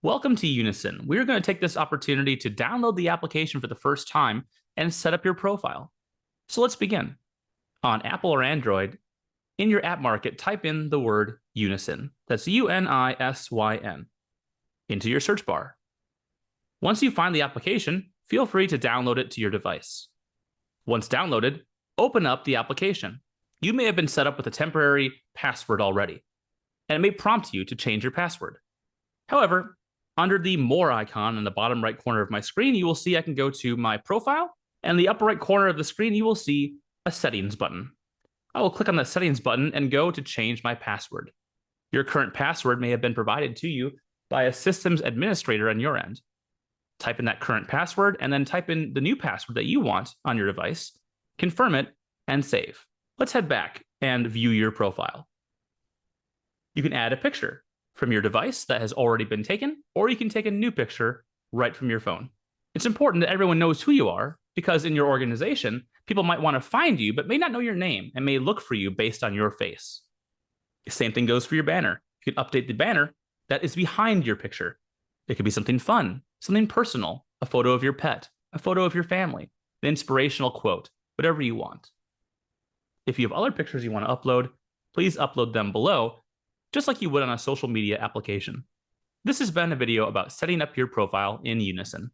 Welcome to Unisyn. We're going to take this opportunity to download the application for the first time and set up your profile. So let's begin. On Apple or Android, in your app market, type in the word Unisyn. That's Unisyn into your search bar. Once you find the application, feel free to download it to your device. Once downloaded, open up the application. You may have been set up with a temporary password already, and it may prompt you to change your password. However, under the More icon in the bottom right corner of my screen, you will see I can go to my profile, and in the upper right corner of the screen, you will see a settings button. I will click on the settings button and go to change my password. Your current password may have been provided to you by a systems administrator on your end. Type in that current password and then type in the new password that you want on your device, confirm it, and save. Let's head back and view your profile. You can add a picture from your device that has already been taken, or you can take a new picture right from your phone. It's important that everyone knows who you are, because in your organization, people might want to find you, but may not know your name and may look for you based on your face. The same thing goes for your banner. You can update the banner that is behind your picture. It could be something fun, something personal, a photo of your pet, a photo of your family, an inspirational quote, whatever you want. If you have other pictures you want to upload, please upload them below, just like you would on a social media application. This has been a video about setting up your profile in Unisyn.